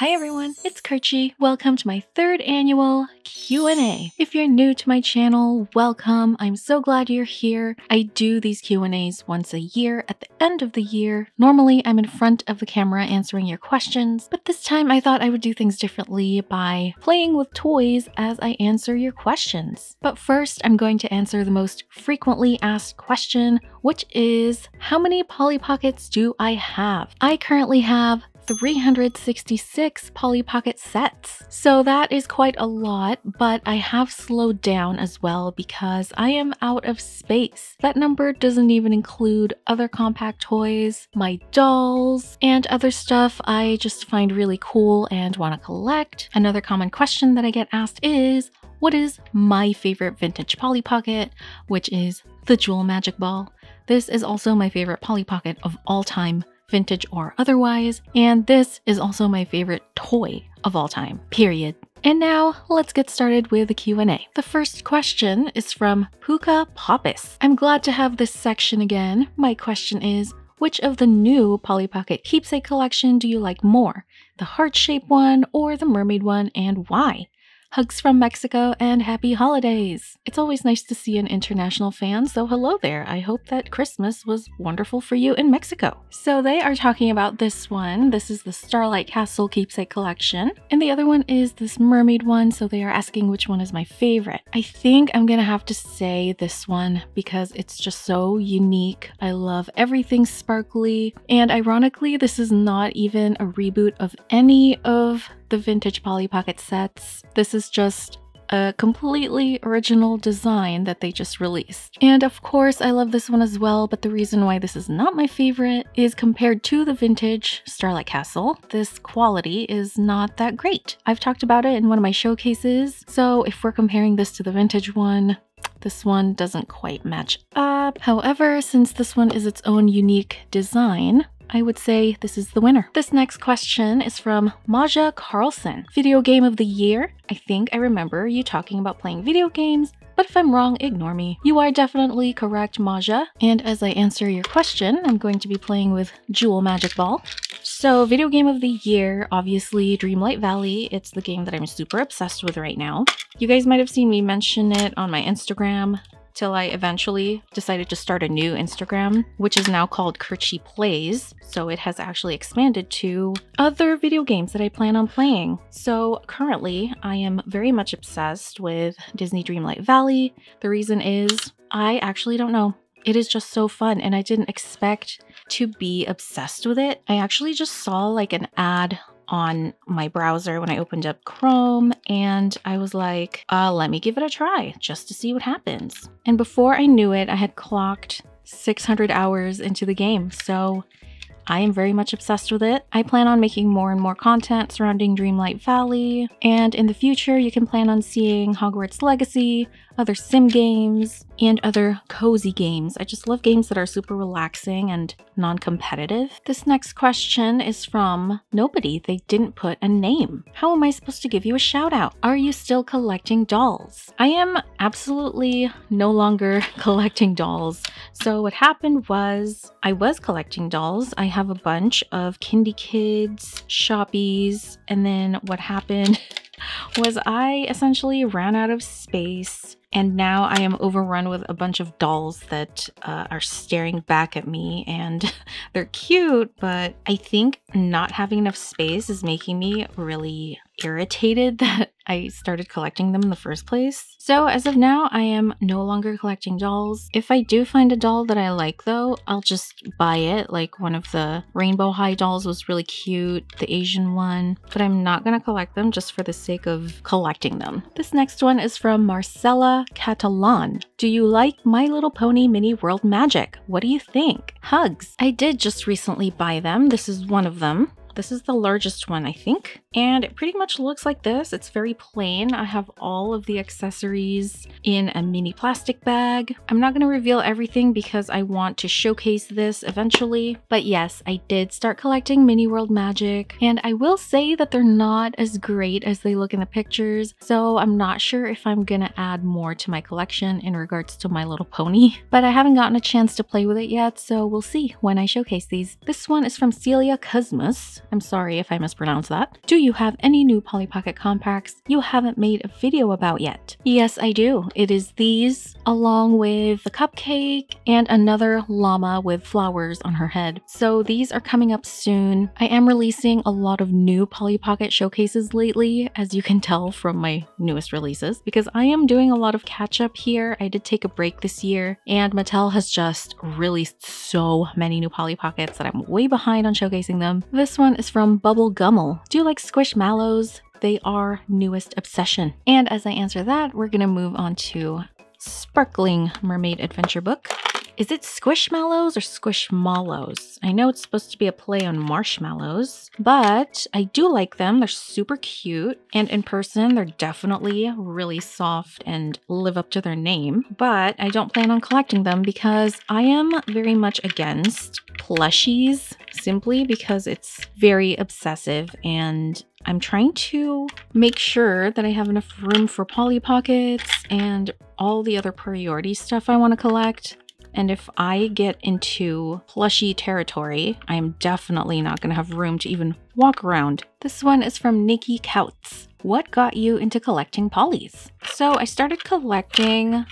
Hi everyone, it's Kerchie. Welcome to my third annual Q&A. If you're new to my channel, welcome. I'm so glad you're here. I do these Q&As once a year at the end of the year. Normally, I'm in front of the camera answering your questions, but this time I thought I would do things differently by playing with toys as I answer your questions. But first, I'm going to answer the most frequently asked question, which is, how many Polly Pockets do I have? I currently have 366 Polly Pocket sets. So that is quite a lot, but I have slowed down as well because I am out of space. That number doesn't even include other compact toys, my dolls, and other stuff I just find really cool and want to collect. Another common question that I get asked is, what is my favorite vintage Polly Pocket, which is the Jewel Magic Ball. This is also my favorite Polly Pocket of all time, vintage or otherwise, and this is also my favorite toy of all time, period. And now, let's get started with the Q&A. The first question is from Puka Poppis. I'm glad to have this section again. My question is, which of the new Polly Pocket keepsake collection do you like more? The heart-shaped one or the mermaid one, and why? Hugs from Mexico and happy holidays! It's always nice to see an international fan, so hello there. I hope that Christmas was wonderful for you in Mexico. So they are talking about this one. This is the Starlight Castle keepsake collection. And the other one is this mermaid one, so they are asking which one is my favorite. I think I'm gonna have to say this one because it's just so unique. I love everything sparkly. And ironically, this is not even a reboot of any of the vintage Polly Pocket sets. This is just a completely original design that they just released. And of course, I love this one as well, but the reason why this is not my favorite is compared to the vintage Starlight Castle, this quality is not that great. I've talked about it in one of my showcases, so if we're comparing this to the vintage one, this one doesn't quite match up. However, since this one is its own unique design, I would say this is the winner. This next question is from Maja Carlson. Video game of the year? I think I remember you talking about playing video games, but if I'm wrong, ignore me. You are definitely correct, Maja. And as I answer your question, I'm going to be playing with Jewel Magic Ball. So video game of the year, obviously Dreamlight Valley. It's the game that I'm super obsessed with right now. You guys might have seen me mention it on my Instagram, till I eventually decided to start a new Instagram, which is now called Kerchie Plays. So it has actually expanded to other video games that I plan on playing. So currently, I am very much obsessed with Disney Dreamlight Valley. The reason is, I actually don't know. It is just so fun, and I didn't expect to be obsessed with it. I actually just saw like an ad on my browser when I opened up Chrome, and I was like, let me give it a try just to see what happens. And before I knew it, I had clocked 600 hours into the game, so I am very much obsessed with it. I plan on making more and more content surrounding Dreamlight Valley, and in the future you can plan on seeing Hogwarts Legacy, other sim games, and other cozy games. I just love games that are super relaxing and non-competitive. This next question is from nobody. They didn't put a name. How am I supposed to give you a shout out? Are you still collecting dolls? I am absolutely no longer collecting dolls. So what happened was I was collecting dolls. I have a bunch of Kindy Kids, Shoppies, and then what happened was I essentially ran out of space, and now I am overrun with a bunch of dolls that are staring back at me, and they're cute, but I think not having enough space is making me really irritated that I started collecting them in the first place. So as of now, I am no longer collecting dolls. If I do find a doll that I like though, I'll just buy it. Like one of the Rainbow High dolls was really cute, the Asian one, but I'm not gonna collect them just for the sake of collecting them. This next one is from Marcella Catalan. Do you like My Little Pony Mini World Magic? What do you think? Hugs. I did just recently buy them. This is one of them. This is the largest one, I think. And it pretty much looks like this. It's very plain. I have all of the accessories in a mini plastic bag. I'm not going to reveal everything because I want to showcase this eventually. But yes, I did start collecting Mini World Magic. And I will say that they're not as great as they look in the pictures. So I'm not sure if I'm going to add more to my collection in regards to My Little Pony. But I haven't gotten a chance to play with it yet, so we'll see when I showcase these. This one is from Celia Cosmos. I'm sorry if I mispronounced that. Do you have any new Polly Pocket compacts you haven't made a video about yet? Yes, I do. It is these, along with the cupcake and another llama with flowers on her head. So these are coming up soon. I am releasing a lot of new Polly Pocket showcases lately, as you can tell from my newest releases, because I am doing a lot of catch up here. I did take a break this year, and Mattel has just released so many new Polly Pockets that I'm way behind on showcasing them. This one is from Bubble Gummel. Do you like Squishmallows? They are newest obsession. And as I answer that, we're gonna move on to Sparkling Mermaid Adventure Book. Is it Squishmallows or Squishmallows? I know it's supposed to be a play on marshmallows, but I do like them. They're super cute, and in person, they're definitely really soft and live up to their name, but I don't plan on collecting them because I am very much against plushies, simply because it's very obsessive, and I'm trying to make sure that I have enough room for Polly Pockets and all the other priority stuff I want to collect. And if I get into plushie territory, I am definitely not going to have room to even walk around. This one is from Nikki Kautz. What got you into collecting Pollys? So I started collecting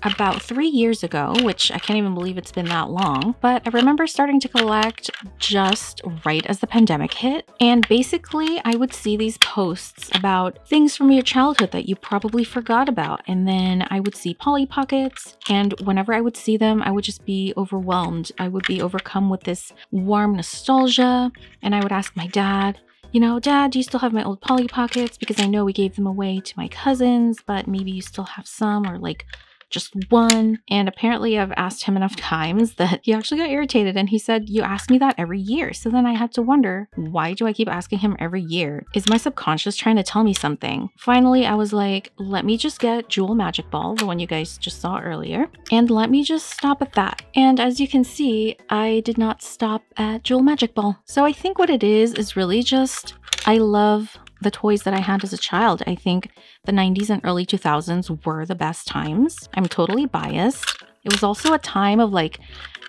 about 3 years ago, which I can't even believe it's been that long, but I remember starting to collect just right as the pandemic hit. And basically I would see these posts about things from your childhood that you probably forgot about. And then I would see Polly Pockets, and whenever I would see them, I would just be overwhelmed. I would be overcome with this warm nostalgia, and I would ask my dad, you know, Dad, do you still have my old Polly Pockets? Because I know we gave them away to my cousins, but maybe you still have some, or like just one. And apparently I've asked him enough times that he actually got irritated, and he said, you ask me that every year. So then I had to wonder, why do I keep asking him every year? Is my subconscious trying to tell me something? Finally, I was like, let me just get Jewel Magic Ball, the one you guys just saw earlier, and let me just stop at that. And as you can see, I did not stop at Jewel Magic Ball. So I think what it is really just, I love the toys that I had as a child. I think the 90s and early 2000s were the best times. I'm totally biased. It was also a time of like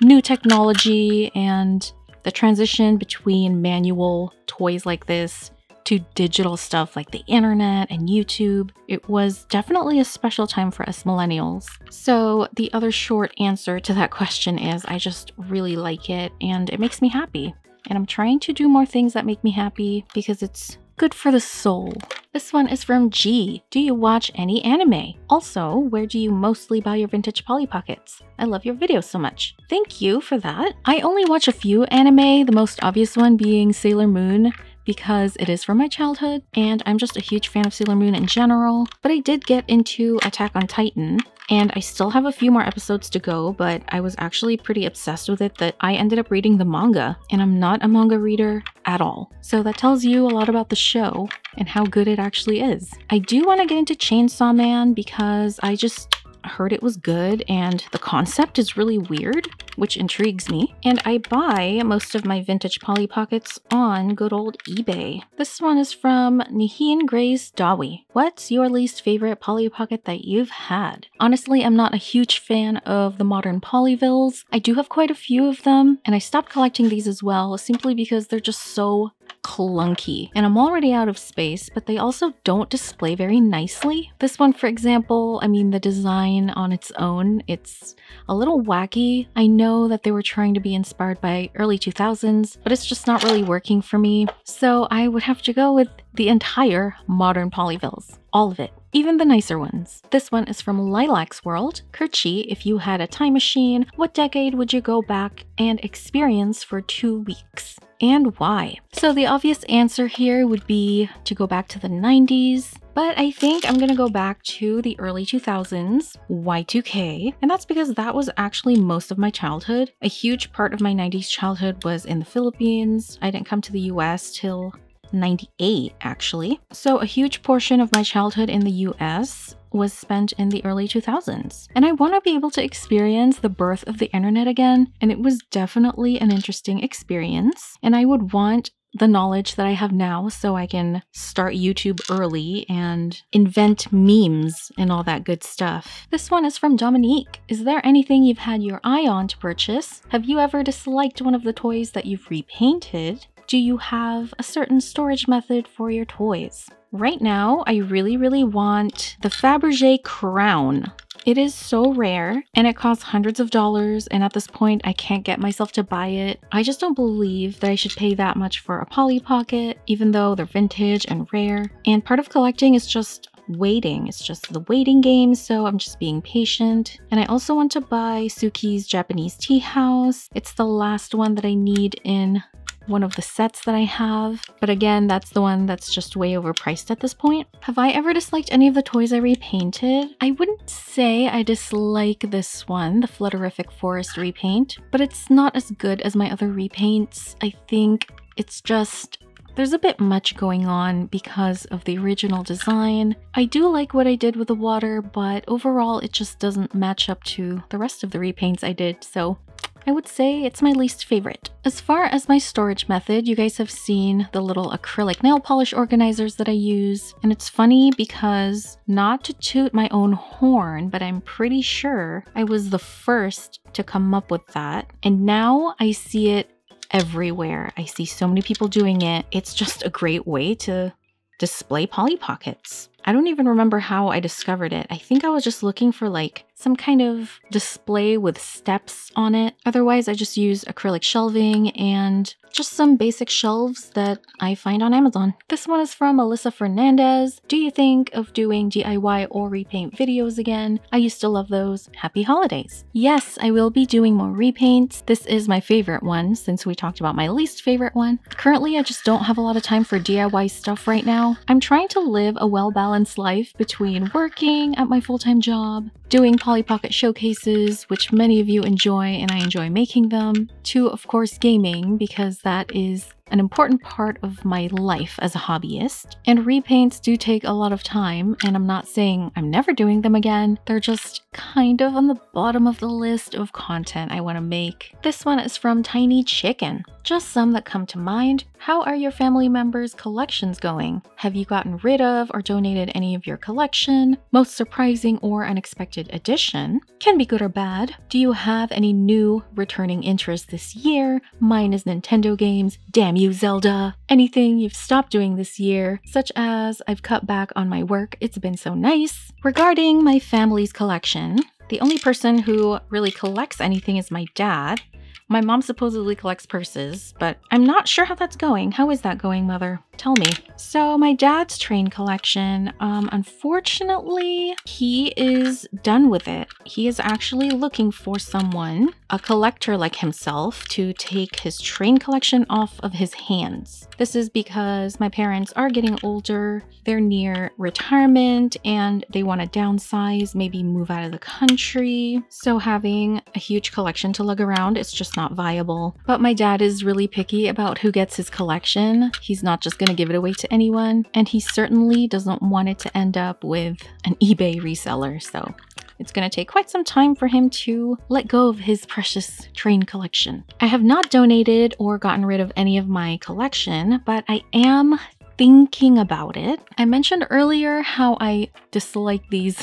new technology and the transition between manual toys like this to digital stuff like the internet and YouTube. It was definitely a special time for us millennials. So the other short answer to that question is I just really like it, and it makes me happy. And I'm trying to do more things that make me happy because it's good for the soul. This one is from G. Do you watch any anime? Also, where do you mostly buy your vintage Polly Pockets? I love your videos so much. Thank you for that. I only watch a few anime, the most obvious one being Sailor Moon, because it is from my childhood, and I'm just a huge fan of Sailor Moon in general. But I did get into Attack on Titan, and I still have a few more episodes to go, but I was actually pretty obsessed with it that I ended up reading the manga, and I'm not a manga reader at all. So that tells you a lot about the show and how good it actually is. I do want to get into Chainsaw Man because I just heard it was good, and the concept is really weird, which intrigues me. And I buy most of my vintage Polly Pockets on good old eBay. This one is from Nihin Grace Dawi. What's your least favorite Polly Pocket that you've had? Honestly, I'm not a huge fan of the modern Polyvilles. I do have quite a few of them, and I stopped collecting these as well simply because they're just so clunky, and I'm already out of space, but they also don't display very nicely. This one, for example, I mean, the design on its own, it's a little wacky. I know that they were trying to be inspired by early 2000s, but it's just not really working for me. So I would have to go with the entire modern Polyvilles. All of it. Even the nicer ones. This one is from Lilac's World. Kerchie, if you had a time machine, what decade would you go back and experience for 2 weeks? And why? So the obvious answer here would be to go back to the 90s, but I think I'm gonna go back to the early 2000s, Y2K, and that's because that was actually most of my childhood. A huge part of my 90s childhood was in the Philippines. I didn't come to the US till 98 actually. So a huge portion of my childhood in the US was spent in the early 2000s. And I want to be able to experience the birth of the internet again, and it was definitely an interesting experience. And I would want the knowledge that I have now so I can start YouTube early and invent memes and all that good stuff. This one is from Dominique. Is there anything you've had your eye on to purchase? Have you ever disliked one of the toys that you've repainted? Do you have a certain storage method for your toys? Right now, I really want the Fabergé crown. It is so rare and it costs hundreds of dollars, and at this point I can't get myself to buy it. I just don't believe that I should pay that much for a Polly Pocket, even though they're vintage and rare. And part of collecting is just waiting. It's just the waiting game, so I'm just being patient. And I also want to buy Suki's Japanese tea house. It's the last one that I need in one of the sets that I have, but again, that's the one that's just way overpriced at this point. Have I ever disliked any of the toys I repainted? I wouldn't say I dislike this one, the Flutterific Forest repaint, but it's not as good as my other repaints. I think it's just, there's a bit much going on because of the original design. I do like what I did with the water, but overall it just doesn't match up to the rest of the repaints I did, so I would say it's my least favorite. As far as my storage method, you guys have seen the little acrylic nail polish organizers that I use. And it's funny because, not to toot my own horn, but I'm pretty sure I was the first to come up with that. And now I see it everywhere. I see so many people doing it. It's just a great way to display Polly Pockets. I don't even remember how I discovered it. I think I was just looking for like some kind of display with steps on it. Otherwise, I just use acrylic shelving and just some basic shelves that I find on Amazon. This one is from Alyssa Fernandez. Do you think of doing DIY or repaint videos again? I used to love those. Happy holidays. Yes, I will be doing more repaints. This is my favorite one since we talked about my least favorite one. Currently, I just don't have a lot of time for DIY stuff right now. I'm trying to live a well-balanced life between working at my full-time job, doing Polly Pocket showcases, which many of you enjoy and I enjoy making them, to of course gaming, because that is an important part of my life as a hobbyist. And repaints do take a lot of time, and I'm not saying I'm never doing them again. They're just kind of on the bottom of the list of content I want to make. This one is from Tiny Chicken. Just some that come to mind. How are your family members' collections going? Have you gotten rid of or donated any of your collection? Most surprising or unexpected addition? Can be good or bad. Do you have any new returning interests this year? Mine is Nintendo games. Damn you, Zelda. Anything you've stopped doing this year, such as I've cut back on my work. It's been so nice. Regarding my family's collection, the only person who really collects anything is my dad. My mom supposedly collects purses, but I'm not sure how that's going. How is that going, Mother? Tell me. So my dad's train collection, unfortunately, he is done with it. He is actually looking for someone, a collector like himself, to take his train collection off of his hands. This is because my parents are getting older, they're near retirement, and they want to downsize, maybe move out of the country. So having a huge collection to lug around, it's just not viable. But my dad is really picky about who gets his collection. He's not just going to give it away to anyone, and he certainly doesn't want it to end up with an eBay reseller, so it's going to take quite some time for him to let go of his precious train collection. I have not donated or gotten rid of any of my collection, but I am thinking about it. I mentioned earlier how I dislike these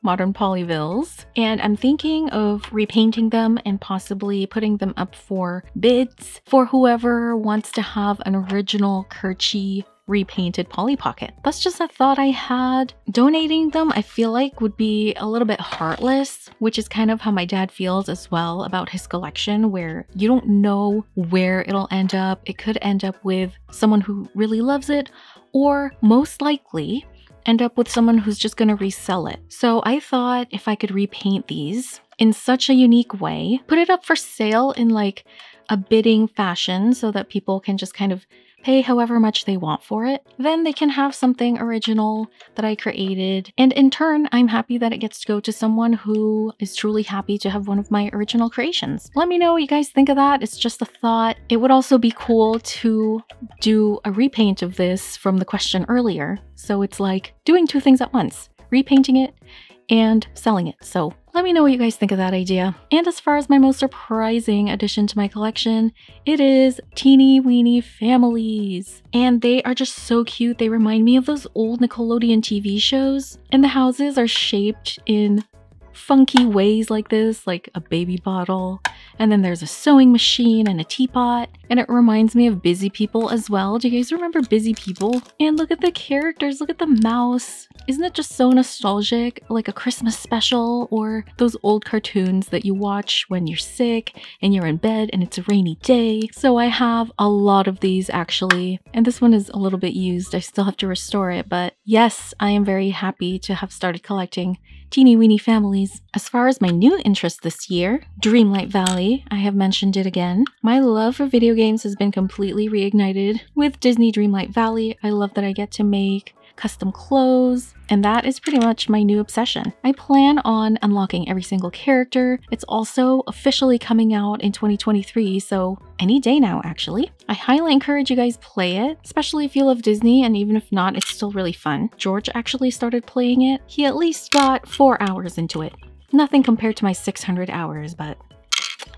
modern polyvilles, and I'm thinking of repainting them and possibly putting them up for bids for whoever wants to have an original Kerchie repainted Polly Pocket. That's just a thought I had. Donating them, I feel like, would be a little bit heartless, which is kind of how my dad feels as well about his collection, where you don't know where it'll end up. It could end up with someone who really loves it, or most likely end up with someone who's just gonna resell it. So I thought if I could repaint these in such a unique way, put it up for sale in like a bidding fashion so that people can just kind of pay however much they want for it, then they can have something original that I created. And in turn, I'm happy that it gets to go to someone who is truly happy to have one of my original creations. Let me know what you guys think of that. It's just a thought. It would also be cool to do a repaint of this from the question earlier. So it's like doing two things at once, repainting it and selling it. So let me know what you guys think of that idea. And as far as my most surprising addition to my collection, it is teeny weeny families. And they are just so cute. They remind me of those old Nickelodeon TV shows. And the houses are shaped in funky ways like this, like a baby bottle. And then there's a sewing machine and a teapot. And it reminds me of Busy People as well. Do you guys remember Busy People? And look at the characters, look at the mouse. Isn't it just so nostalgic? Like a Christmas special or those old cartoons that you watch when you're sick and you're in bed and it's a rainy day. So I have a lot of these actually. And this one is a little bit used. I still have to restore it. But yes, I am very happy to have started collecting teeny weeny families. As far as my new interest this year, Dreamlight Valley, I have mentioned it again. My love for video games has been completely reignited with Disney Dreamlight Valley. I love that I get to make custom clothes, and that is pretty much my new obsession. I plan on unlocking every single character. It's also officially coming out in 2023, so any day now actually. I highly encourage you guys play it, especially if you love Disney, and even if not, it's still really fun. George actually started playing it. He at least got 4 hours into it. Nothing compared to my 600 hours, but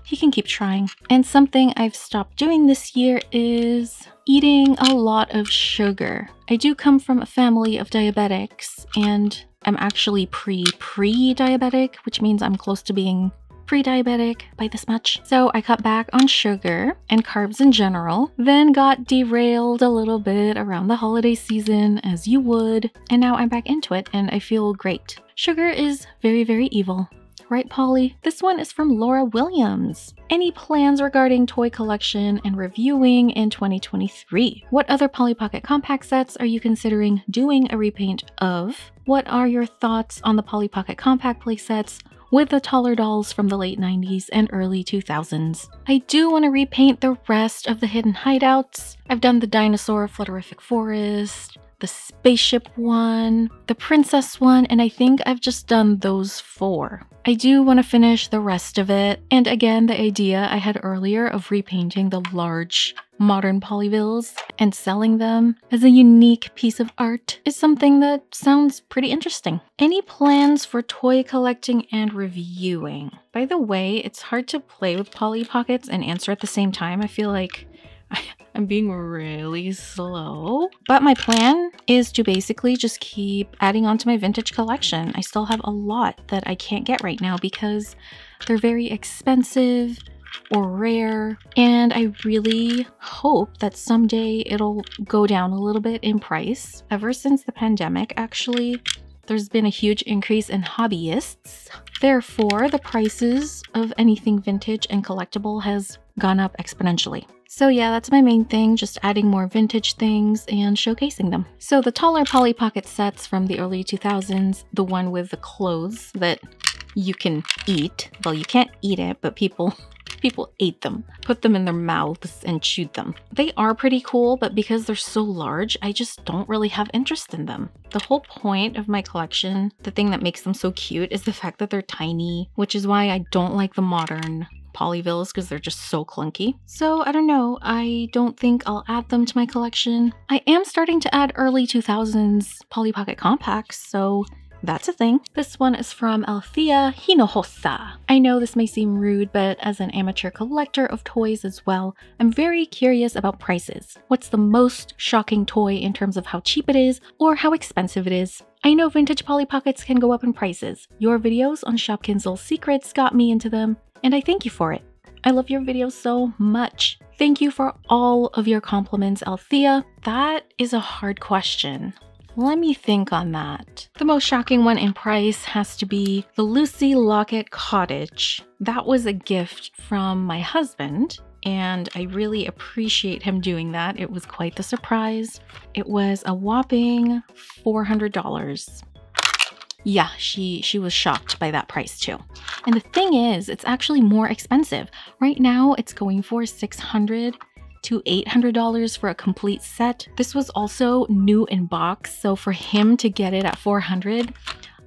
he can keep trying. And something I've stopped doing this year is eating a lot of sugar. I do come from a family of diabetics, and I'm actually pre-diabetic, which means I'm close to being pre-diabetic by this much. So I cut back on sugar and carbs in general, then got derailed a little bit around the holiday season, as you would, and now I'm back into it and I feel great. Sugar is very, very evil. Right, Polly? This one is from Laura Williams. Any plans regarding toy collection and reviewing in 2023? What other Polly Pocket compact sets are you considering doing a repaint of? What are your thoughts on the Polly Pocket compact playsets with the taller dolls from the late 90s and early 2000s? I do want to repaint the rest of the hidden hideouts. I've done the dinosaur Flutterific Forest, the spaceship one, the princess one, and I think I've just done those 4. I do want to finish the rest of it. And again, the idea I had earlier of repainting the large modern Polyvilles and selling them as a unique piece of art is something that sounds pretty interesting. Any plans for toy collecting and reviewing? By the way, it's hard to play with Polly Pockets and answer at the same time. I feel like I'm being really slow. But my plan is to basically just keep adding on to my vintage collection. I still have a lot that I can't get right now because they're very expensive or rare, and I really hope that someday it'll go down a little bit in price. Ever since the pandemic, actually, there's been a huge increase in hobbyists. Therefore, the prices of anything vintage and collectible has gone up exponentially. So yeah, that's my main thing, just adding more vintage things and showcasing them. So the taller Polly Pocket sets from the early 2000s, the one with the clothes that you can eat. Well, you can't eat it, but people ate them, put them in their mouths and chewed them. They are pretty cool, but because they're so large, I just don't really have interest in them. The whole point of my collection, the thing that makes them so cute, is the fact that they're tiny, which is why I don't like the modern Polyvilles, because they're just so clunky. So I don't know, I don't think I'll add them to my collection. I am starting to add early 2000s Polly Pocket compacts, so that's a thing. This one is from Althea Hinojosa. I know this may seem rude, but as an amateur collector of toys as well, I'm very curious about prices. What's the most shocking toy in terms of how cheap it is or how expensive it is? I know vintage Polly Pockets can go up in prices. Your videos on Shopkin's Secrets got me into them, and I thank you for it. I love your videos so much. Thank you for all of your compliments, Althea. That is a hard question. Let me think on that. The most shocking one in price has to be the Lucy Locket Cottage. That was a gift from my husband, and I really appreciate him doing that. It was quite the surprise. It was a whopping $400. Yeah, she was shocked by that price too. And the thing is, it's actually more expensive. Right now, it's going for $600 to $800 for a complete set. This was also new in box, so for him to get it at $400,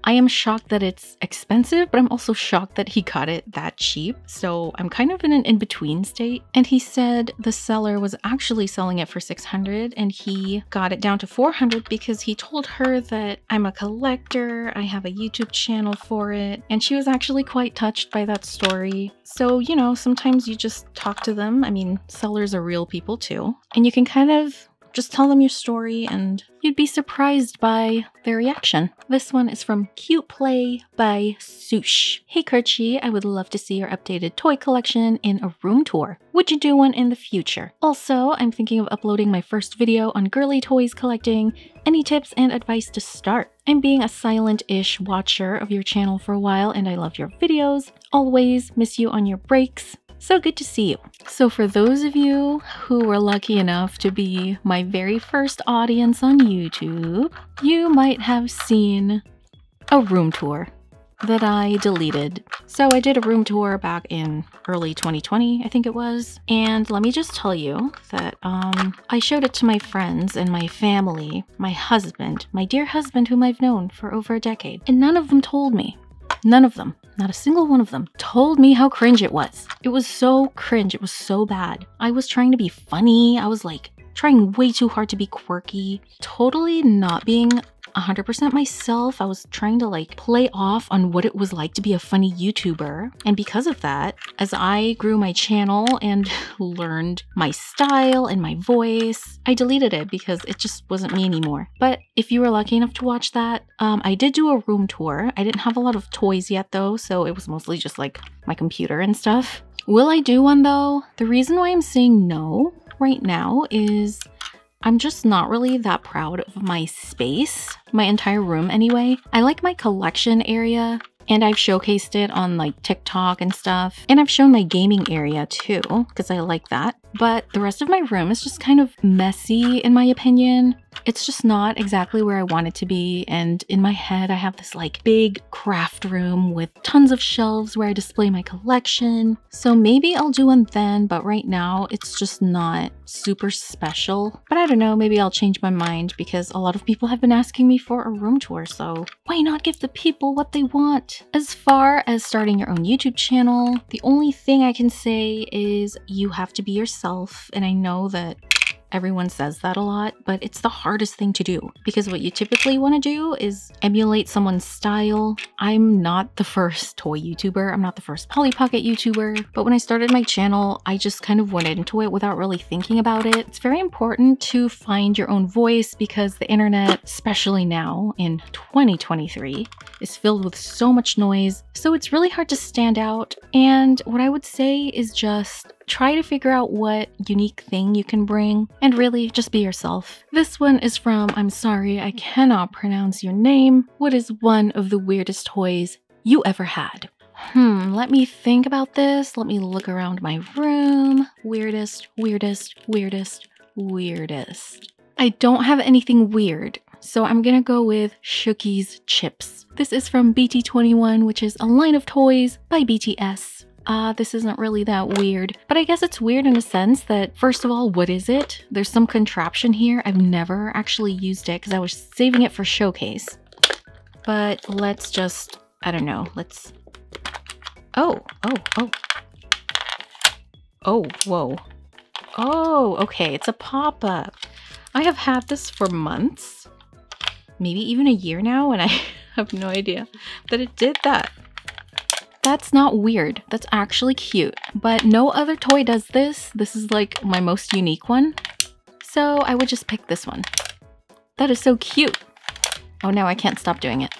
I am shocked that it's expensive, but I'm also shocked that he got it that cheap. So I'm kind of in an in-between state. And he said the seller was actually selling it for $600 and he got it down to $400 because he told her that I'm a collector, I have a YouTube channel for it. And she was actually quite touched by that story. So, you know, sometimes you just talk to them. I mean, sellers are real people too. And you can kind of Just tell them your story and you'd be surprised by their reaction. This one is from Cute Play by Sush. Hey Kerchie, I would love to see your updated toy collection in a room tour. Would you do one in the future? Also, I'm thinking of uploading my first video on girly toys collecting. Any tips and advice to start? I'm being a silent-ish watcher of your channel for a while and I love your videos. Always miss you on your breaks. So good to see you. So for those of you who were lucky enough to be my very first audience on YouTube, you might have seen a room tour that I deleted. So I did a room tour back in early 2020, I think it was. And let me just tell you that I showed it to my friends and my family, my husband, my dear husband whom I've known for over a decade. And none of them told me. None of them, not a single one of them, told me how cringe it was. It was so cringe. It was so bad. I was trying to be funny. I was like trying way too hard to be quirky, totally not being 100% myself. I was trying to like play off on what it was like to be a funny YouTuber. And because of that, as I grew my channel and learned my style and my voice, I deleted it because it just wasn't me anymore. But if you were lucky enough to watch that, I did do a room tour. I didn't have a lot of toys yet though, so it was mostly just like my computer and stuff. Will I do one though? The reason why I'm saying no right now is I'm just not really that proud of my space, my entire room anyway. I like my collection area and I've showcased it on like TikTok and stuff. And I've shown my gaming area too, because I like that. But the rest of my room is just kind of messy in my opinion. It's just not exactly where I want it to be. And in my head, I have this like big craft room with tons of shelves where I display my collection. So maybe I'll do one then, but right now it's just not super special. But I don't know, maybe I'll change my mind because a lot of people have been asking me for a room tour. So why not give the people what they want? As far as starting your own YouTube channel, the only thing I can say is you have to be yourself. And I know that everyone says that a lot, but it's the hardest thing to do because what you typically want to do is emulate someone's style. I'm not the first toy YouTuber. I'm not the first Polly Pocket YouTuber, but when I started my channel, I just kind of went into it without really thinking about it. It's very important to find your own voice because the internet, especially now in 2023, is filled with so much noise. So it's really hard to stand out. And what I would say is just try to figure out what unique thing you can bring and really just be yourself. This one is from, I'm sorry, I cannot pronounce your name. What is one of the weirdest toys you ever had? Let me think about this. Let me look around my room. Weirdest, weirdest, weirdest, weirdest. I don't have anything weird, so I'm gonna go with Shookie's Chips. This is from BT21, which is a line of toys by BTS. This isn't really that weird, but I guess it's weird in a sense that, first of all, what is it? There's some contraption here. I've never actually used it because I was saving it for showcase. But let's just, I don't know, let's, oh, whoa. Oh, okay, it's a pop-up. I have had this for months, maybe even a year now, and I have no idea that it did that. That's not weird. That's actually cute. But no other toy does this. This is like my most unique one. So I would just pick this one. That is so cute. Oh, now I can't stop doing it.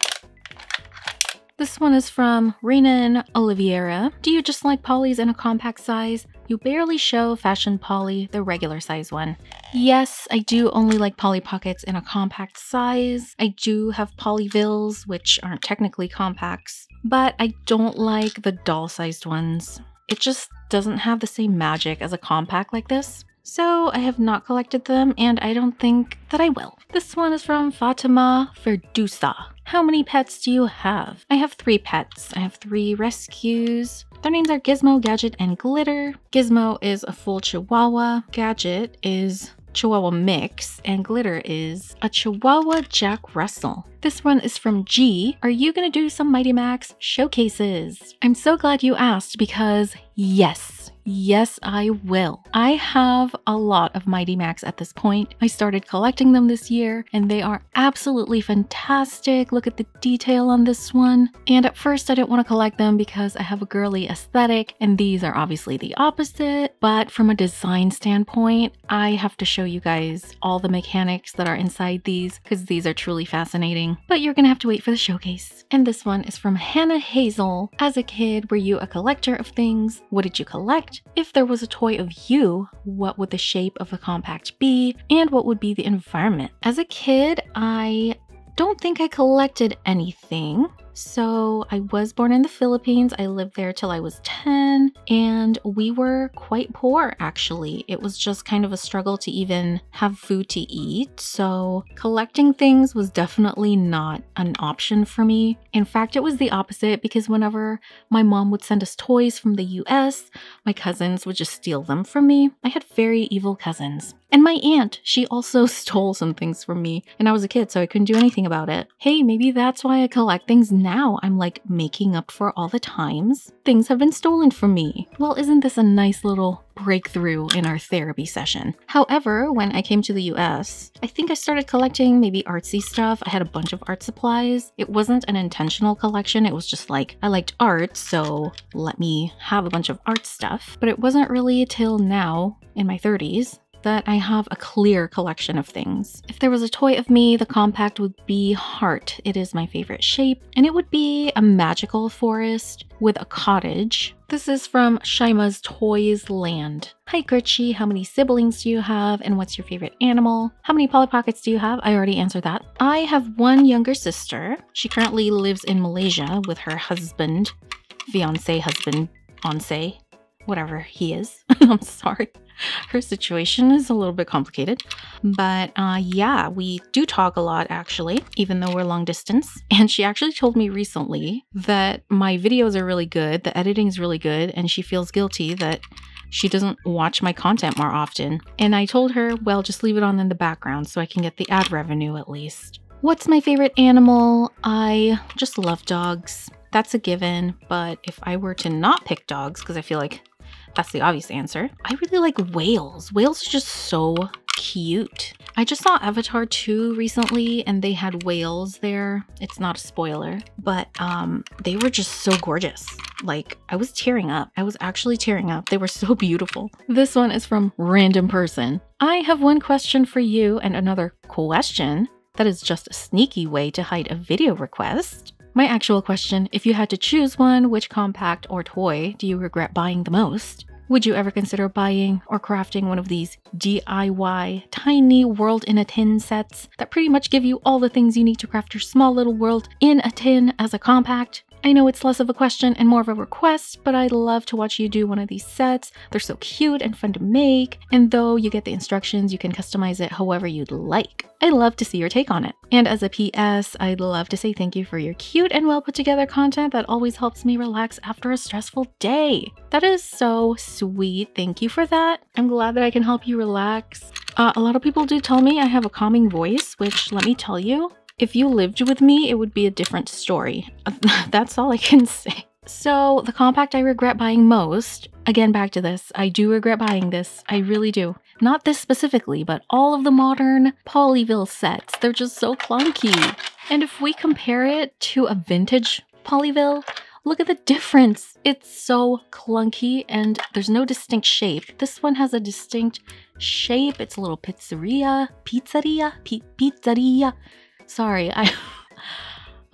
This one is from Renan Oliveira. Do you just like Pollys in a compact size? You barely show Fashion Polly, the regular size one. Yes, I do only like Polly Pockets in a compact size. I do have Polyvilles, which aren't technically compacts, but I don't like the doll-sized ones. It just doesn't have the same magic as a compact like this. So I have not collected them, and I don't think that I will. This one is from Fatima Ferdusa. How many pets do you have? I have 3 pets. I have 3 rescues. Their names are Gizmo, Gadget, and Glitter. Gizmo is a full Chihuahua. Gadget is Chihuahua mix, and Glitter is a Chihuahua Jack Russell. This one is from G. Are you gonna do some Mighty Max showcases? I'm so glad you asked because yes, I will. I have a lot of Mighty Max at this point. I started collecting them this year and they are absolutely fantastic. Look at the detail on this one. And at first I didn't want to collect them because I have a girly aesthetic and these are obviously the opposite. But from a design standpoint, I have to show you guys all the mechanics that are inside these because these are truly fascinating. But you're gonna have to wait for the showcase. And this one is from Hannah Hazel. As a kid, were you a collector of things? What did you collect? If there was a toy of you, what would the shape of the compact be? And what would be the environment? As a kid, I don't think I collected anything. So I was born in the Philippines. I lived there till I was 10 and we were quite poor actually. It was just kind of a struggle to even have food to eat. So collecting things was definitely not an option for me. In fact, it was the opposite because whenever my mom would send us toys from the US, my cousins would just steal them from me. I had very evil cousins. And my aunt, she also stole some things from me and I was a kid so I couldn't do anything about it. Hey, maybe that's why I collect things now. I'm like making up for all the times things have been stolen from me. Well, isn't this a nice little breakthrough in our therapy session? However, when I came to the US, I think I started collecting maybe artsy stuff. I had a bunch of art supplies. It wasn't an intentional collection. It was just like, I liked art, so let me have a bunch of art stuff. But it wasn't really till now in my 30s that I have a clear collection of things. If there was a toy of me, the compact would be Heart. It is my favorite shape, and it would be a magical forest with a cottage. This is from Shaima's Toys Land. Hi Kerchie, how many siblings do you have and what's your favorite animal? How many Polly Pockets do you have? I already answered that. I have one younger sister. She currently lives in Malaysia with her husband, onse, whatever he is. I'm sorry. Her situation is a little bit complicated, but yeah, we do talk a lot actually, even though we're long distance. And she actually told me recently that my videos are really good, the editing is really good, and she feels guilty that she doesn't watch my content more often. And I told her, well, just leave it on in the background so I can get the ad revenue at least. What's my favorite animal? I just love dogs. That's a given, but if I were to not pick dogs, because I feel like that's the obvious answer, I really like whales. Whales are just so cute. I just saw Avatar 2 recently and they had whales there. It's not a spoiler, but they were just so gorgeous. Like, I was tearing up. I was actually tearing up. They were so beautiful. This one is from Random Person. I have one question for you and another question that is just a sneaky way to hide a video request. My actual question, if you had to choose one, which compact or toy do you regret buying the most? Would you ever consider buying or crafting one of these DIY tiny world in a tin sets that pretty much give you all the things you need to craft your small little world in a tin as a compact? I know it's less of a question and more of a request, but I'd love to watch you do one of these sets. They're so cute and fun to make, and though you get the instructions, you can customize it however you'd like. I'd love to see your take on it. And as a PS, I'd love to say thank you for your cute and well put together content that always helps me relax after a stressful day. That is so sweet. Thank you for that. I'm glad that I can help you relax. A lot of people do tell me I have a calming voice, which let me tell you, if you lived with me, it would be a different story. That's all I can say. So the compact I regret buying most, again, back to this, I do regret buying this. I really do. Not this specifically, but all of the modern Polyville sets. They're just so clunky. And if we compare it to a vintage Polyville, look at the difference. It's so clunky and there's no distinct shape. This one has a distinct shape. It's a little pizzeria. Sorry,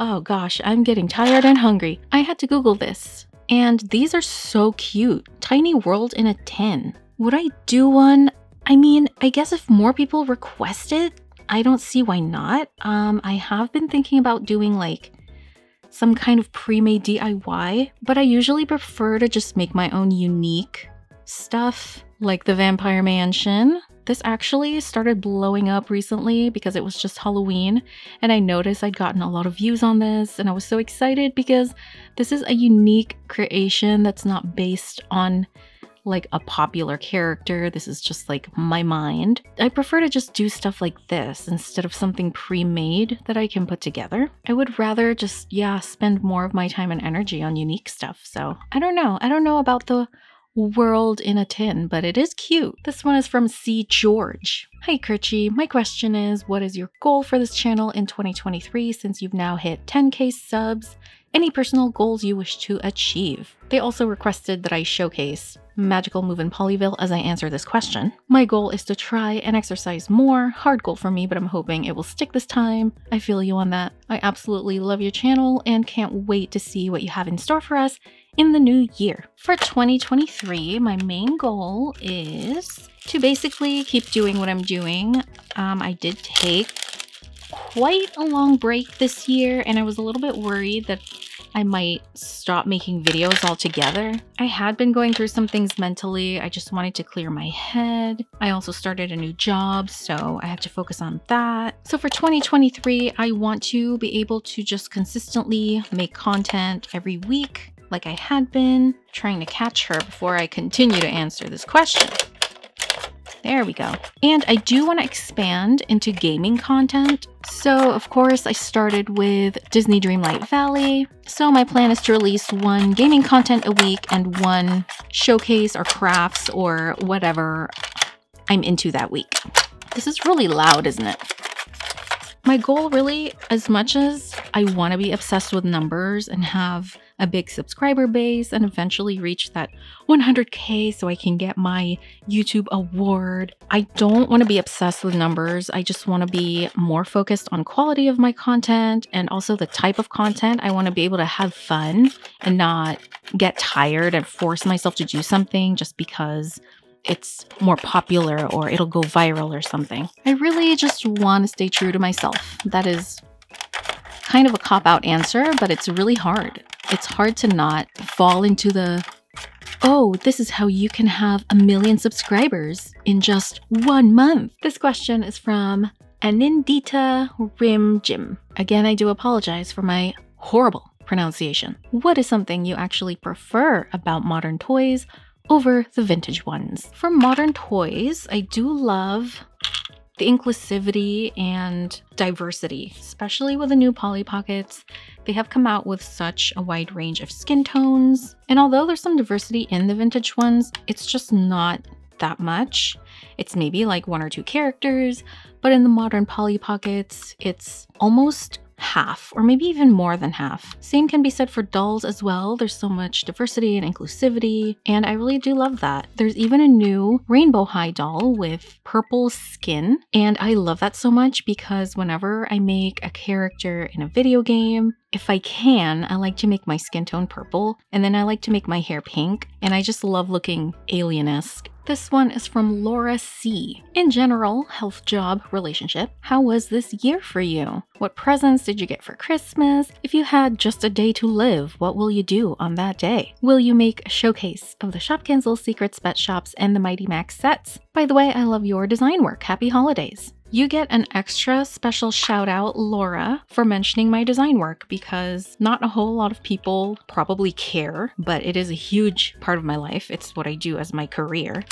oh gosh, I'm getting tired and hungry. I had to Google this. And these are so cute. Tiny world in a tin. Would I do one? I mean, I guess if more people request it, I don't see why not. I have been thinking about doing like some kind of pre-made DIY, but I usually prefer to just make my own unique stuff, like the Vampire Mansion. This actually started blowing up recently because it was just Halloween, and I noticed I'd gotten a lot of views on this, and I was so excited because this is a unique creation that's not based on like a popular character. This is just like my mind. I prefer to just do stuff like this instead of something pre-made that I can put together. I would rather just, spend more of my time and energy on unique stuff. So I don't know. I don't know about the world in a tin, but it is cute. This one is from C. George. Hi Kerchie, my question is, what is your goal for this channel in 2023 since you've now hit 10k subs? Any personal goals you wish to achieve? They also requested that I showcase Magical Move in Polyville as I answer this question. My goal is to try and exercise more. Hard goal for me, but I'm hoping it will stick this time. I feel you on that. I absolutely love your channel and can't wait to see what you have in store for us in the new year. For 2023, my main goal is to basically keep doing what I'm doing. I did take quite a long break this year, and I was a little bit worried that I might stop making videos altogether. I had been going through some things mentally. I just wanted to clear my head. I also started a new job, so I had to focus on that. So for 2023, I want to be able to just consistently make content every week like I had been, trying to catch her before I continue to answer this question. There we go. And I do want to expand into gaming content. So of course I started with Disney Dreamlight Valley. So my plan is to release one gaming content a week and one showcase or crafts or whatever I'm into that week. This is really loud, isn't it? My goal really, as much as I want to be obsessed with numbers and have a big subscriber base and eventually reach that 100k so I can get my YouTube award, I don't want to be obsessed with numbers. I just want to be more focused on quality of my content and also the type of content. I want to be able to have fun and not get tired and force myself to do something just because it's more popular or it'll go viral or something. I really just want to stay true to myself. That is kind of a cop-out answer, but it's really hard. It's hard to not fall into the, oh, this is how you can have 1 million subscribers in just 1 month. This question is from Anindita Rim Jim. Again, I do apologize for my horrible pronunciation. What is something you actually prefer about modern toys over the vintage ones? For modern toys, I do love the inclusivity and diversity, especially with the new Polly Pockets. They have come out with such a wide range of skin tones. And although there's some diversity in the vintage ones, it's just not that much. It's maybe like 1 or 2 characters, but in the modern Polly Pockets, it's almost half, or maybe even more than half. Same can be said for dolls as well. There's so much diversity and inclusivity, and I really do love that. There's even a new Rainbow High doll with purple skin, and I love that so much because whenever I make a character in a video game, if I can, I like to make my skin tone purple, and then I like to make my hair pink, and I just love looking alien-esque. This one is from Laura C. In general, health, job, relationship, how was this year for you? What presents did you get for Christmas? If you had just a day to live, what will you do on that day? Will you make a showcase of the Shopkins Little Secrets pet shops and the Mighty Max sets? By the way, I love your design work. Happy holidays. You get an extra special shout out, Laura, for mentioning my design work because not a whole lot of people probably care, but it is a huge part of my life. It's what I do as my career,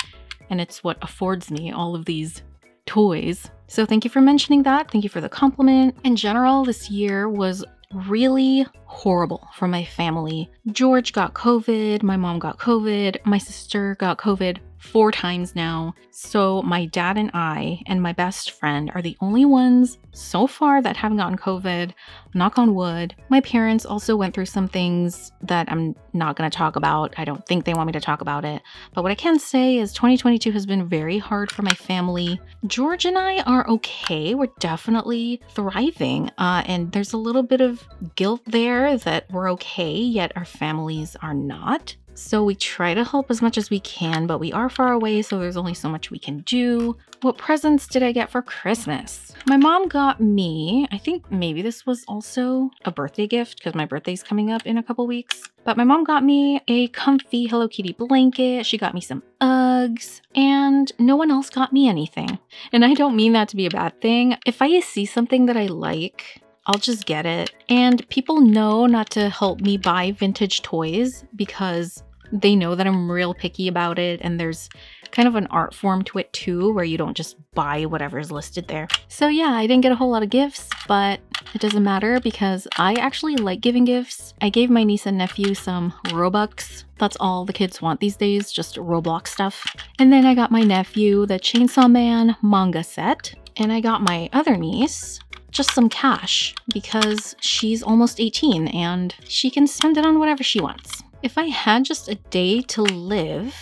and it's what affords me all of these toys. So thank you for mentioning that. Thank you for the compliment. In general, this year was really horrible for my family. George got COVID, my mom got COVID, my sister got COVID 4 times now. So my dad and I and my best friend are the only ones so far that haven't gotten COVID, knock on wood. My parents also went through some things that I'm not going to talk about. I don't think they want me to talk about it. But what I can say is 2022 has been very hard for my family. George and I are okay. We're definitely thriving. And there's a little bit of guilt there that we're okay, yet our families are not. So we try to help as much as we can, but we are far away, so there's only so much we can do. What presents did I get for Christmas? My mom got me, I think maybe this was also a birthday gift because my birthday's coming up in a couple weeks. But my mom got me a comfy Hello Kitty blanket. She got me some Uggs, and no one else got me anything. And I don't mean that to be a bad thing. If I see something that I like, I'll just get it. And people know not to help me buy vintage toys because They know that I'm real picky about it, and there's kind of an art form to it too, where you don't just buy whatever's listed there. So yeah, I didn't get a whole lot of gifts, but it doesn't matter because I actually like giving gifts. I gave my niece and nephew some Robux. That's all the kids want these days, just Roblox stuff. And then I got my nephew the Chainsaw Man manga set, and I got my other niece just some cash because she's almost 18 and she can spend it on whatever she wants. If I had just a day to live,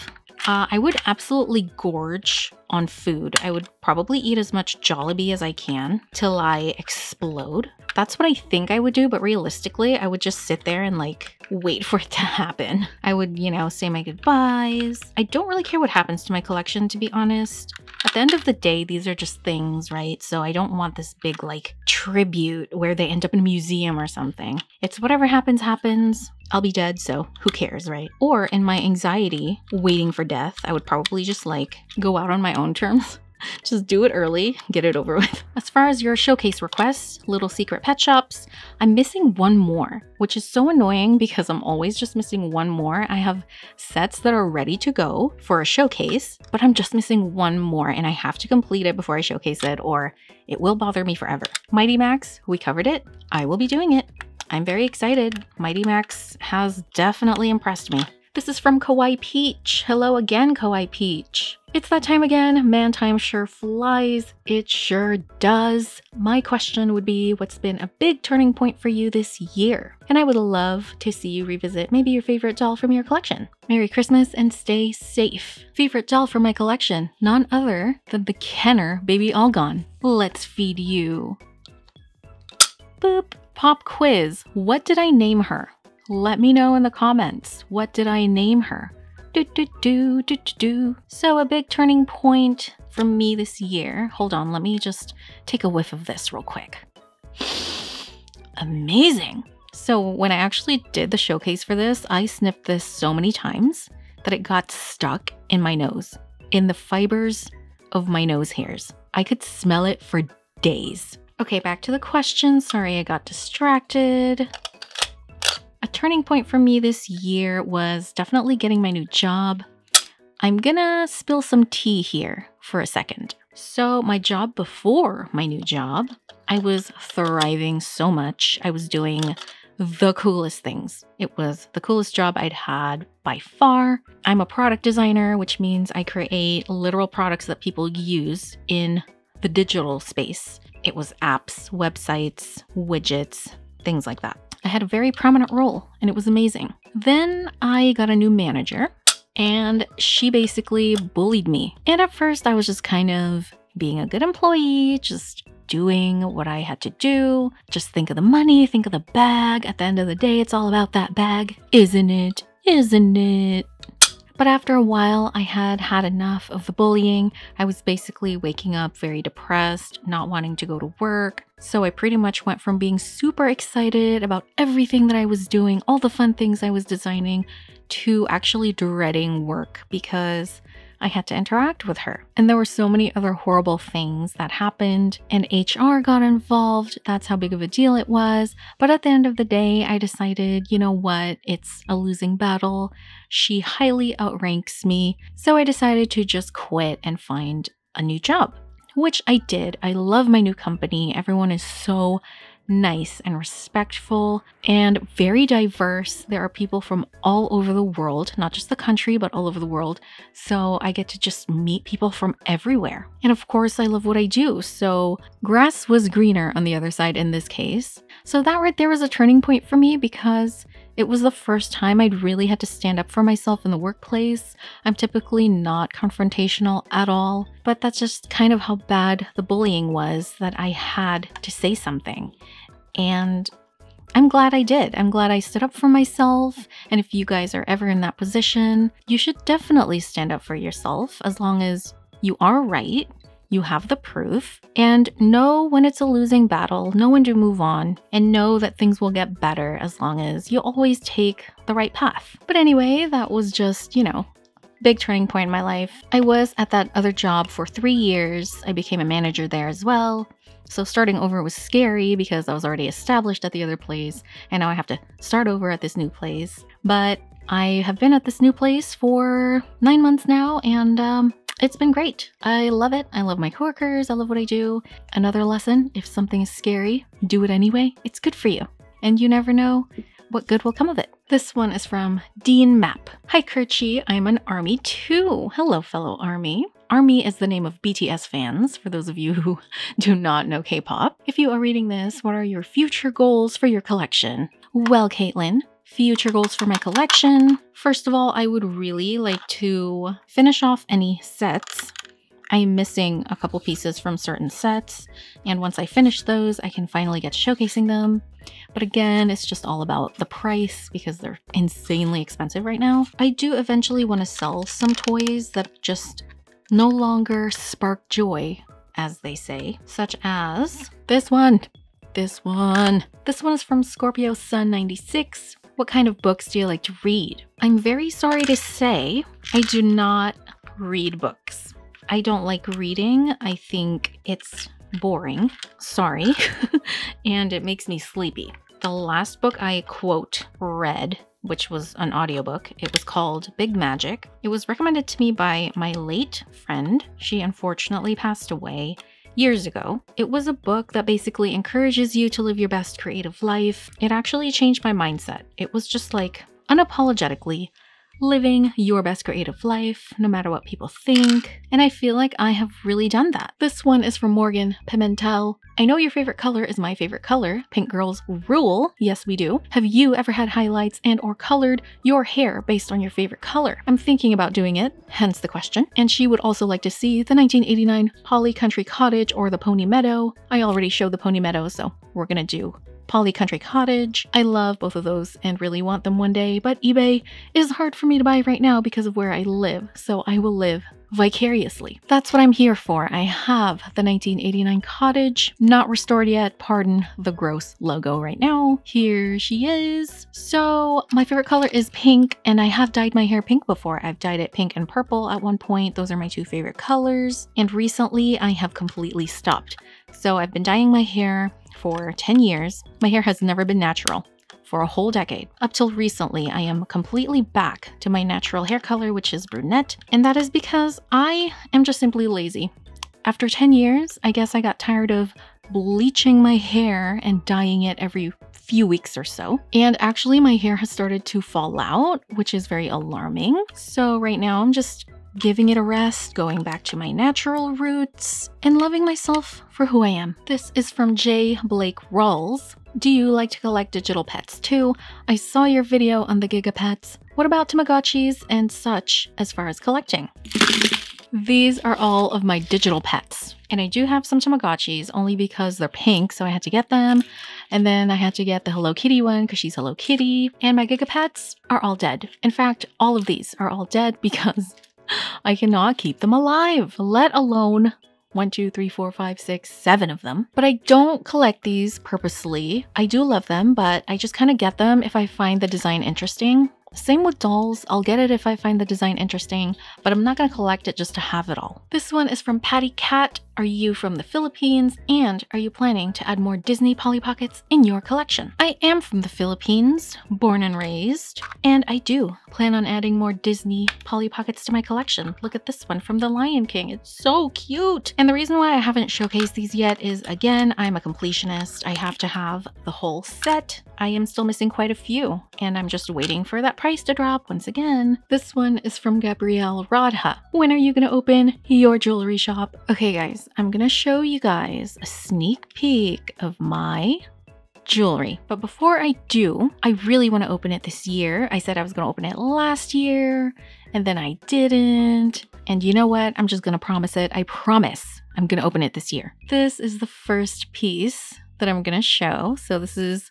I would absolutely gorge on food. I would probably eat as much Jollibee as I can till I explode. That's what I think I would do, but realistically, I would just sit there and like wait for it to happen. I would, you know, say my goodbyes. I don't really care what happens to my collection, to be honest. At the end of the day, these are just things, right? So I don't want this big like tribute where they end up in a museum or something. It's whatever happens, happens. I'll be dead, so who cares, right? Or in my anxiety, waiting for death, I would probably just like go out on my own terms. Just do it early, get it over with. As far as your showcase requests, little secret pet shops, I'm missing one more, which is so annoying because I'm always just missing one more. I have sets that are ready to go for a showcase, but I'm just missing one more and I have to complete it before I showcase it or it will bother me forever. Mighty Max, we covered it. I will be doing it. I'm very excited. Mighty Max has definitely impressed me. This is from Kawaii Peach. Hello again, Kawaii Peach. It's that time again. Man time sure flies. It sure does. My question would be, what's been a big turning point for you this year? And I would love to see you revisit maybe your favorite doll from your collection. Merry Christmas and stay safe. Favorite doll from my collection, none other than the Kenner Baby All Gone. Let's feed you. Boop. Pop quiz. What did I name her? Let me know in the comments. What did I name her? So a big turning point for me this year. Hold on, let me just take a whiff of this real quick. Amazing. So when I actually did the showcase for this, I sniffed this so many times that it got stuck in my nose, in the fibers of my nose hairs. I could smell it for days. Okay, back to the question. Sorry, I got distracted. A turning point for me this year was definitely getting my new job. I'm gonna spill some tea here for a second. So my job before my new job, I was thriving so much. I was doing the coolest things. It was the coolest job I'd had by far. I'm a product designer, which means I create literal products that people use in the digital space. It was apps, websites, widgets, things like that. I had a very prominent role and it was amazing. Then I got a new manager and she basically bullied me. And at first I was just kind of being a good employee, just doing what I had to do. Just think of the money, think of the bag. At the end of the day, it's all about that bag, isn't it? Isn't it? But after a while, I had had enough of the bullying. I was basically waking up very depressed, not wanting to go to work. So I pretty much went from being super excited about everything that I was doing, all the fun things I was designing, to actually dreading work because I had to interact with her. And there were so many other horrible things that happened and HR got involved. That's how big of a deal it was. But at the end of the day, I decided, you know what? It's a losing battle. She highly outranks me. So I decided to just quit and find a new job, which I did. I love my new company. Everyone is so nice and respectful and very diverse. There are people from all over the world, not just the country, but all over the world. So I get to just meet people from everywhere. And of course, I love what I do. So grass was greener on the other side in this case. So that right there was a turning point for me because it was the first time I'd really had to stand up for myself in the workplace. I'm typically not confrontational at all, but that's just kind of how bad the bullying was that I had to say something. And I'm glad I did. I'm glad I stood up for myself. And if you guys are ever in that position, you should definitely stand up for yourself as long as you are right. You have the proof, and know when it's a losing battle, know when to move on, and know that things will get better as long as you always take the right path. But anyway, that was just, you know, big turning point in my life. I was at that other job for 3 years. I became a manager there as well. So starting over was scary because I was already established at the other place, and now I have to start over at this new place. But I have been at this new place for 9 months now, and it's been great. I love it. I love my coworkers. I love what I do. Another lesson, if something is scary, do it anyway. It's good for you. And you never know what good will come of it. This one is from Dean Map. Hi Kerchie, I'm an ARMY too. Hello fellow ARMY. ARMY is the name of BTS fans, for those of you who do not know K-pop. If you are reading this, what are your future goals for your collection? Well, Caitlin, future goals for my collection. First of all, I would really like to finish off any sets. I'm missing a couple pieces from certain sets, and once I finish those, I can finally get to showcasing them. But again, it's just all about the price because they're insanely expensive right now. I do eventually want to sell some toys that just no longer spark joy, as they say, such as this one. This one is from Scorpio Sun 96. What kind of books do you like to read? I'm very sorry to say, I do not read books. I don't like reading. I think it's boring. Sorry. And it makes me sleepy. The last book I quote read, which was an audiobook, it was called Big Magic. It was recommended to me by my late friend. She unfortunately passed away years ago. It was a book that basically encourages you to live your best creative life. It actually changed my mindset. It was just like unapologetically living your best creative life, no matter what people think. And I feel like I have really done that. This one is from Morgan Pimentel. I know your favorite color is my favorite color. Pink girls rule. Yes, we do. Have you ever had highlights and or colored your hair based on your favorite color? I'm thinking about doing it, hence the question. And she would also like to see the 1989 Polly Country Cottage or the Pony Meadow. I already showed the Pony Meadow, so we're gonna do Polly Country Cottage. I love both of those and really want them one day, but eBay is hard for me to buy right now because of where I live, so I will live vicariously. That's what I'm here for. I have the 1989 cottage, not restored yet, pardon the gross logo right now. Here she is. So my favorite color is pink, and I have dyed my hair pink before. I've dyed it pink and purple at one point. Those are my two favorite colors, and recently I have completely stopped. So I've been dyeing my hair for 10 years. My hair has never been natural for a whole decade. Up till recently, I am completely back to my natural hair color, which is brunette, and that is because I am just simply lazy. After 10 years, I guess I got tired of bleaching my hair and dyeing it every few weeks or so. And actually, my hair has started to fall out, which is very alarming. So right now, I'm just giving it a rest, going back to my natural roots, and loving myself for who I am. This is from J. Blake Rawls. Do you like to collect digital pets too? I saw your video on the Gigapets. What about Tamagotchis and such as far as collecting? These are all of my digital pets. And I do have some Tamagotchis only because they're pink, so I had to get them. And then I had to get the Hello Kitty one because she's Hello Kitty. And my Gigapets are all dead. In fact, all of these are all dead because I cannot keep them alive, let alone 1, 2, 3, 4, 5, 6, 7 of them. But I don't collect these purposely. I do love them, but I just kind of get them if I find the design interesting. Same with dolls. I'll get it if I find the design interesting, but I'm not going to collect it just to have it all. This one is from Patty Cat. Are you from the Philippines? And are you planning to add more Disney Polly Pockets in your collection? I am from the Philippines, born and raised, and I do plan on adding more Disney Polly Pockets to my collection. Look at this one from The Lion King. It's so cute. And the reason why I haven't showcased these yet is, again, I'm a completionist. I have to have the whole set. I am still missing quite a few, and I'm just waiting for that price to drop once again. This one is from Gabrielle Radha. When are you gonna open your jewelry shop? Okay guys, I'm gonna show you guys a sneak peek of my jewelry. But before I do, I really want to open it this year. I said I was going to open it last year, and then I didn't. And you know what? I'm just going to promise it. I promise I'm going to open it this year. This is the first piece that I'm going to show. So this is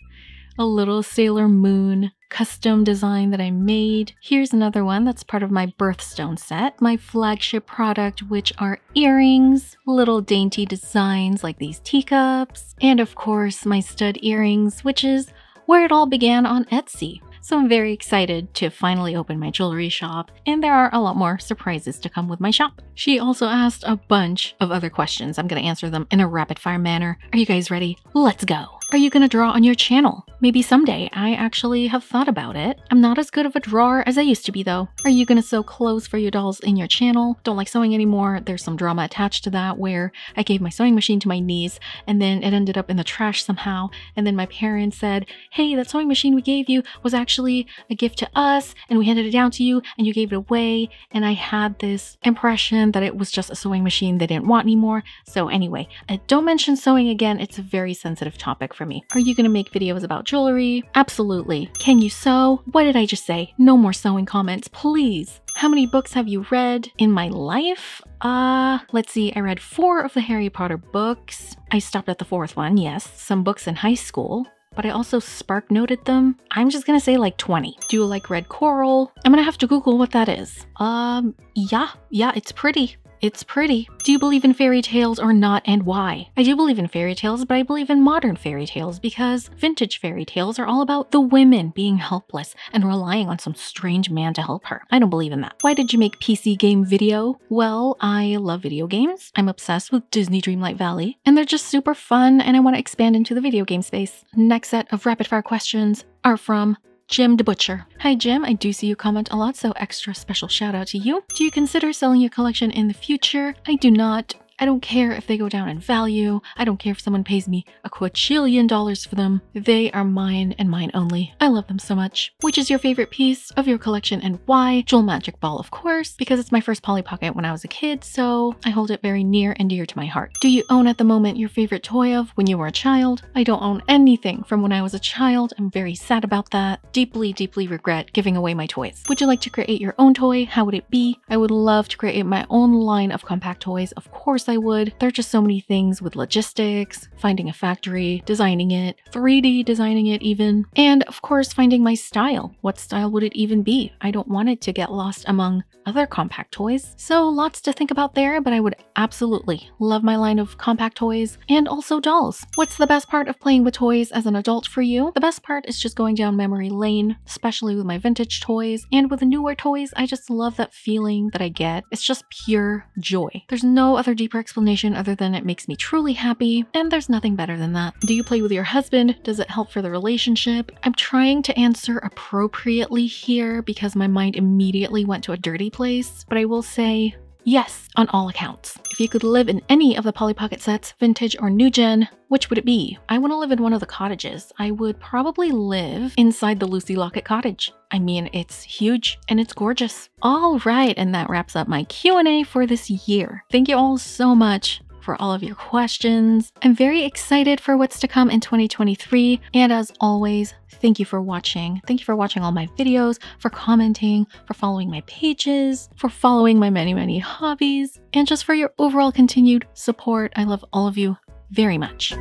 a little Sailor Moon custom design that I made. Here's another one that's part of my birthstone set, my flagship product, which are earrings, little dainty designs like these teacups, and of course my stud earrings, which is where it all began on Etsy. So I'm very excited to finally open my jewelry shop, and there are a lot more surprises to come with my shop. She also asked a bunch of other questions. I'm going to answer them in a rapid fire manner. Are you guys ready? Let's go. are you gonna draw on your channel? Maybe someday. I actually have thought about it. I'm not as good of a drawer as I used to be though. Are you gonna sew clothes for your dolls in your channel? Don't like sewing anymore. There's some drama attached to that where I gave my sewing machine to my niece and then it ended up in the trash somehow. And then my parents said, hey, that sewing machine we gave you was actually a gift to us and we handed it down to you and you gave it away. And I had this impression that it was just a sewing machine they didn't want anymore. So anyway, don't mention sewing again. It's a very sensitive topic for me. Are you gonna make videos about jewelry? Absolutely. Can you sew? What did I just say? No more sewing comments, please. How many books have you read in my life? Let's see, I read 4 of the Harry Potter books. I stopped at the 4th one, yes. Some books in high school, but I also spark noted them. I'm just gonna say like 20. Do you like red coral? I'm gonna have to Google what that is. Yeah, it's pretty. It's pretty. Do you believe in fairy tales or not, and why? I do believe in fairy tales, but I believe in modern fairy tales because vintage fairy tales are all about the women being helpless and relying on some strange man to help her. I don't believe in that. Why did you make PC game video? Well, I love video games. I'm obsessed with Disney Dreamlight Valley, and they're just super fun, and I want to expand into the video game space. Next set of rapid fire questions are from Jim the Butcher. Hi Jim, I do see you comment a lot, so extra special shout out to you. Do you consider selling your collection in the future? I do not. I don't care if they go down in value. I don't care if someone pays me a quadrillion dollars for them. They are mine and mine only. I love them so much. Which is your favorite piece of your collection and why? Jewel Magic Ball, of course, because it's my first Polly Pocket when I was a kid, so I hold it very near and dear to my heart. Do you own at the moment your favorite toy of when you were a child? I don't own anything from when I was a child. I'm very sad about that. Deeply, deeply regret giving away my toys. Would you like to create your own toy? How would it be? I would love to create my own line of compact toys. Of course I would. There are just so many things with logistics, finding a factory, designing it, 3D designing it even, and of course finding my style. What style would it even be? I don't want it to get lost among other compact toys. So lots to think about there, but I would absolutely love my line of compact toys and also dolls. What's the best part of playing with toys as an adult for you? The best part is just going down memory lane, especially with my vintage toys, and with the newer toys, I just love that feeling that I get. It's just pure joy. There's no other deeper explanation other than it makes me truly happy, and there's nothing better than that. Do you play with your husband? Does it help for the relationship? I'm trying to answer appropriately here because my mind immediately went to a dirty place, but I will say yes, on all accounts. If you could live in any of the Polly Pocket sets, vintage or new gen, which would it be? I want to live in one of the cottages. I would probably live inside the Lucy Locket cottage. I mean, it's huge and it's gorgeous. All right, and that wraps up my Q&A for this year. Thank you all so much for all of your questions. I'm very excited for what's to come in 2023. And as always, thank you for watching. Thank you for watching all my videos, for commenting, for following my pages, for following my many, many hobbies, and just for your overall continued support. I love all of you very much.